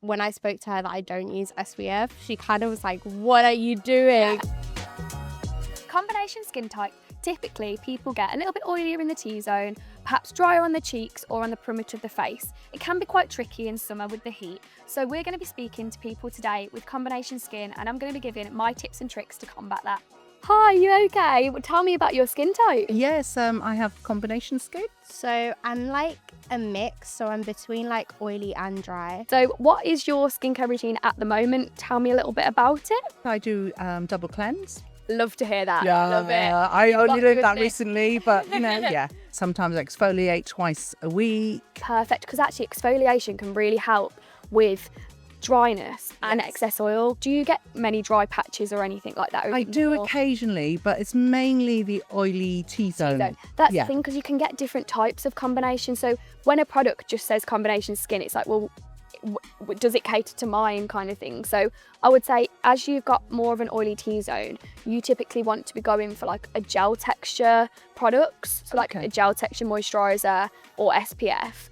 when I spoke to her that I don't use SPF, she kind of was like, what are you doing? Combination skin type. Typically, people get a little bit oilier in the T-zone, perhaps drier on the cheeks or on the perimeter of the face. It can be quite tricky in summer with the heat. So we're going to be speaking to people today with combination skin, and I'm going to be giving my tips and tricks to combat that. Hi, you okay? Well, tell me about your skin type. Yes, I have combination skin. So I'm like a mix, so I'm between like oily and dry. So what is your skincare routine at the moment? Tell me a little bit about it. I do double cleanse. Love to hear that. Love it. I only got learned that goodness. recently, but yeah. Sometimes I exfoliate twice a week. Perfect, because actually exfoliation can really help with dryness and excess oil. Do you get many dry patches or anything like that? I do occasionally, but it's mainly the oily T-zone. That's the thing, because you can get different types of combination. So when a product just says combination skin, it's like, well, does it cater to mine kind of thing? So I would say as you've got more of an oily T-zone, you typically want to be going for like a gel texture products, so like a gel texture moisturizer or SPF.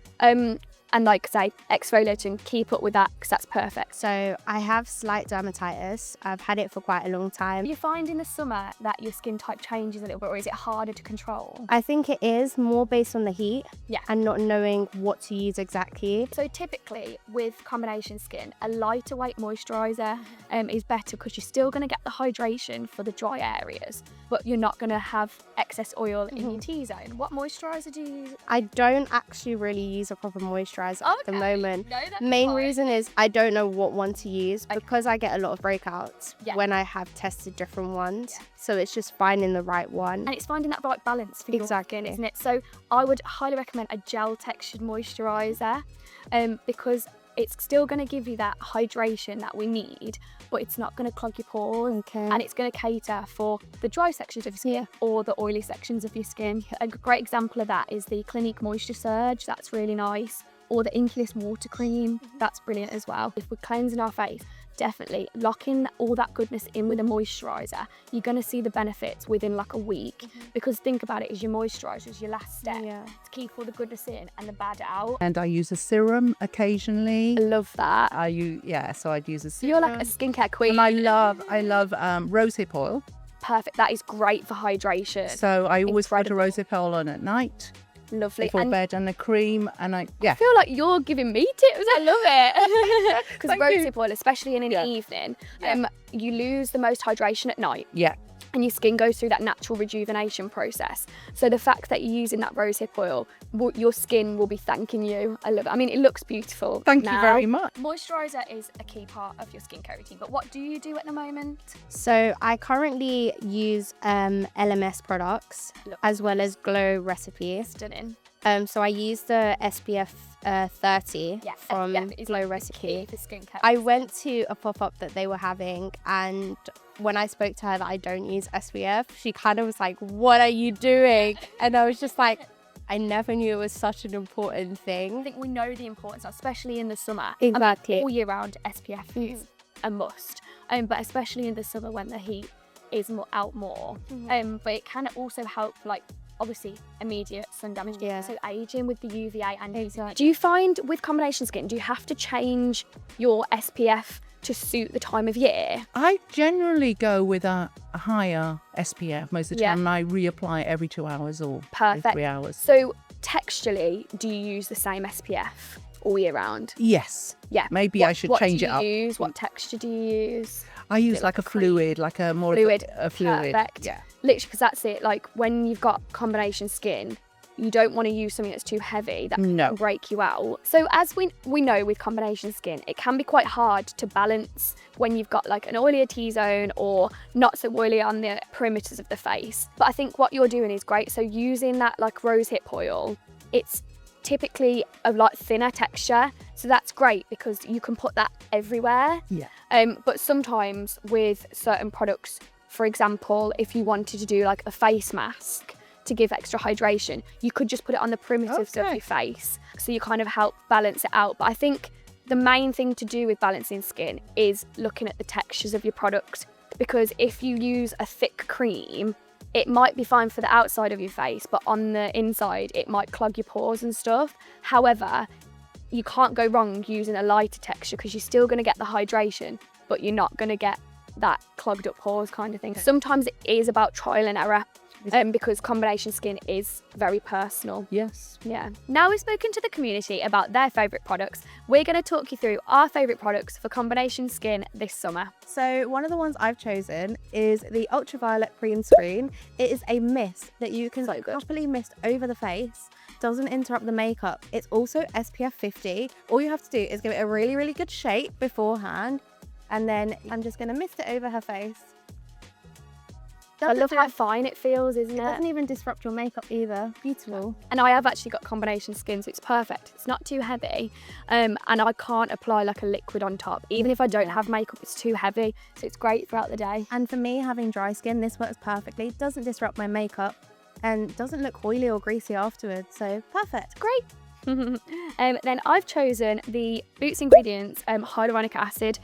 And like say exfoliate and keep up with that, because that's perfect. So I have slight dermatitis. I've had it for quite a long time. You find in the summer that your skin type changes a little bit, or is it harder to control? I think it is more based on the heat and not knowing what to use exactly. So typically with combination skin, a lighter weight moisturiser is better, because you're still going to get the hydration for the dry areas, but you're not going to have excess oil in your T-zone. What moisturiser do you use? I don't actually really use a proper moisturiser at the moment. No, that's Main fine. reason is I don't know what one to use, because I get a lot of breakouts when I have tested different ones. So it's just finding the right one. And it's finding that right balance for your skin, isn't it? So I would highly recommend a gel textured moisturiser, because it's still going to give you that hydration that we need, but it's not going to clog your pores, and it's going to cater for the dry sections of your skin or the oily sections of your skin. A great example of that is the Clinique Moisture Surge. That's really nice. Or the Inculus Water Cream. That's brilliant as well. If we're cleansing our face, definitely lock in all that goodness in with a moisturiser. You're going to see the benefits within like a week, because think about it, is your moisturiser is your last step to keep all the goodness in and the bad out. And I use a serum occasionally. I love that. So I'd use a serum. You're like a skincare queen. And I love rosehip oil. Perfect. That is great for hydration. So I always put a rosehip oil on at night. Lovely. Before bed, and a cream, and I feel like you're giving me tips. I love it. Because Thank rosehip oil, especially in an evening, you lose the most hydration at night. Yeah. And your skin goes through that natural rejuvenation process. So the fact that you're using that rosehip oil, your skin will be thanking you. I love it. I mean, it looks beautiful. Thank you very much. Moisturiser is a key part of your skincare routine, but what do you do at the moment? So I currently use LMS products as well as Glow Recipe. Stunning. So I use the SPF 30 from SPF Glow Recipe. For skincare. I went to a pop-up that they were having, and when I spoke to her that I don't use SPF, she kind of was like, what are you doing? And I was just like, I never knew it was such an important thing. I think we know the importance, especially in the summer. Exactly. All year round, SPF is a must, but especially in the summer when the heat is out more. But it can also help, like, obviously immediate sun damage, so aging with the UVA and UVA. Do you find with combination skin, do you have to change your SPF to suit the time of year? I generally go with a higher SPF most of the time, and I reapply every 2 hours or every 3 hours. So texturally, do you use the same SPF all year round? Yes. Yeah. Maybe I should change it up. What do you use? What texture do you use? I use like a fluid, like a more fluid. A fluid. Perfect. Yeah. Literally, because that's it. Like when you've got combination skin, you don't want to use something that's too heavy that can break you out. So as we know with combination skin, it can be quite hard to balance when you've got like an oilier T-zone or not so oily on the perimeters of the face. But I think what you're doing is great. So using that like rosehip oil, it's typically a lot thinner texture, so that's great because you can put that everywhere. But sometimes with certain products, for example, if you wanted to do like a face mask to give extra hydration, you could just put it on the primitives of your face, so you kind of help balance it out. But I think the main thing to do with balancing skin is looking at the textures of your product, because if you use a thick cream, it might be fine for the outside of your face, but on the inside, it might clog your pores and stuff. However, you can't go wrong using a lighter texture because you're still going to get the hydration, but you're not going to get that clogged up pores kind of thing. Sometimes it is about trial and error. Because combination skin is very personal. Yes. Yeah. Now we've spoken to the community about their favourite products, we're going to talk you through our favourite products for combination skin this summer. So one of the ones I've chosen is the Ultraviolet Cream Screen. It is a mist that you can properly mist over the face. Doesn't interrupt the makeup. It's also SPF 50. All you have to do is give it a really, really good shake beforehand. And then I'm just going to mist it over her face. I love how fine it feels, isn't it? It doesn't even disrupt your makeup either. Beautiful. And I have actually got combination skin, so it's perfect. It's not too heavy, and I can't apply like a liquid on top. Even if I don't have makeup, it's too heavy, so it's great throughout the day. And for me, having dry skin, this works perfectly. Doesn't disrupt my makeup and doesn't look oily or greasy afterwards, so perfect. Great. Then I've chosen the Boots Ingredients hyaluronic acid.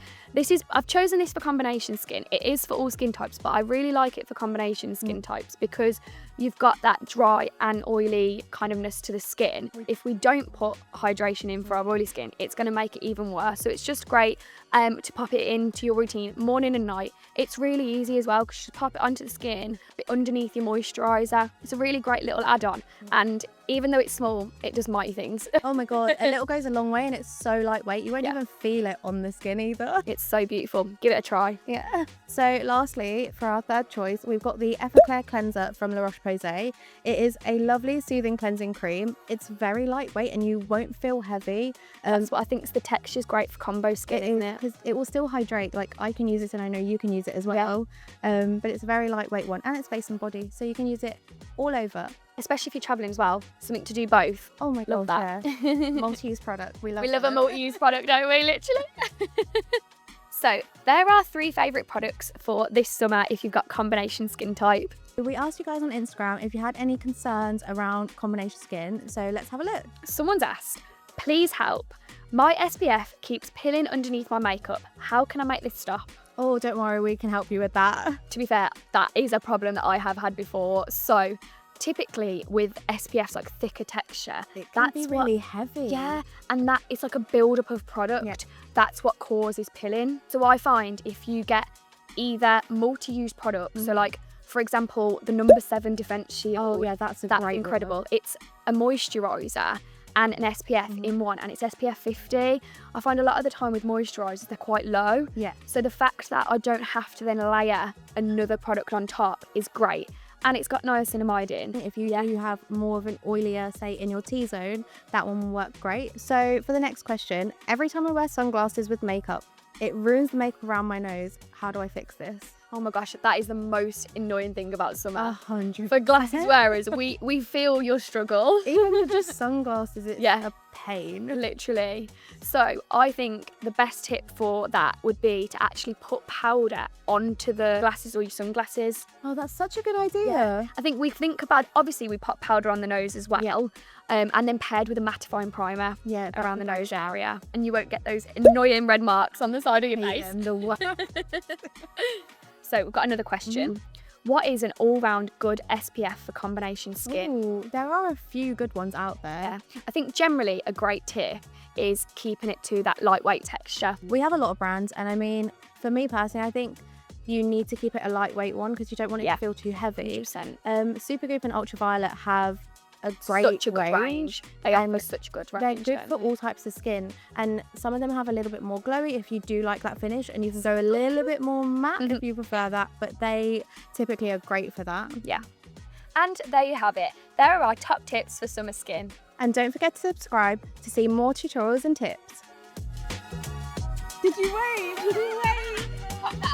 I've chosen this for combination skin. It is for all skin types, but I really like it for combination skin types because you've got that dry and oily kind ofness to the skin. If we don't put hydration in for our oily skin, it's going to make it even worse. So it's just great to pop it into your routine morning and night. It's really easy as well because you just pop it onto the skin, underneath your moisturiser. It's a really great little add-on, and even though it's small, it does mighty things. Oh my god, a little goes a long way, and it's so lightweight. You won't even feel it on the skin either. It's so beautiful. Give it a try. Yeah. So lastly, for our third choice, we've got the Effaclar Cleanser from La Roche-Posay. It is a lovely soothing cleansing cream. It's very lightweight and you won't feel heavy. That's what I think. The texture's great for combo skin, isn't it? Because it will still hydrate. Like, I can use it and I know you can use it as well. But it's a very lightweight one, and it's face and body, so you can use it all over. Especially if you're travelling as well. Something to do both. Oh my god, that. Yeah. Multi-use product. We love a multi-use product, don't we? Literally. So there are 3 favourite products for this summer if you've got combination skin type. We asked you guys on Instagram if you had any concerns around combination skin, so let's have a look. Someone's asked, please help. My SPF keeps peeling underneath my makeup. How can I make this stop? Oh, don't worry, we can help you with that. To be fair, that is a problem that I have had before. So typically with SPFs, like thicker texture, it can be really heavy. Yeah, and that it's like a build-up of product. That's what causes pilling. So I find if you get either multi-use products, so like for example the No. 7 Defense Shield. Oh yeah, that's great incredible. It's a moisturiser and an SPF in one, and it's SPF 50. I find a lot of the time with moisturisers they're quite low. Yeah. So the fact that I don't have to then layer another product on top is great. And it's got niacinamide in. If you have more of an oilier, say in your T-zone, that one will work great. So for the next question, every time I wear sunglasses with makeup, it ruins the makeup around my nose. How do I fix this? Oh my gosh, that is the most annoying thing about summer. 100%. For glasses wearers, we feel your struggle. Even with just sunglasses, it's a pain. Literally. So I think the best tip for that would be to actually put powder onto the glasses or your sunglasses. Oh, that's such a good idea. Yeah. I think we think about, obviously we put powder on the nose as well, and then paired with a mattifying primer around the nose area, and you won't get those annoying red marks on the side of your face. So we've got another question. What is an all-round good SPF for combination skin? Ooh, there are a few good ones out there. Yeah. I think generally a great tip is keeping it to that lightweight texture. We have a lot of brands, and I mean, for me personally, I think you need to keep it a lightweight one because you don't want it to feel too heavy. 100%. Supergoop and Ultraviolet have a great range. They offer such a good range. They're good for all types of skin, and some of them have a little bit more glowy if you do like that finish, and you can go a little bit more matte if you prefer that, but they typically are great for that. Yeah. And there you have it. There are our top tips for summer skin. And don't forget to subscribe to see more tutorials and tips. Did you wave? Did you wave?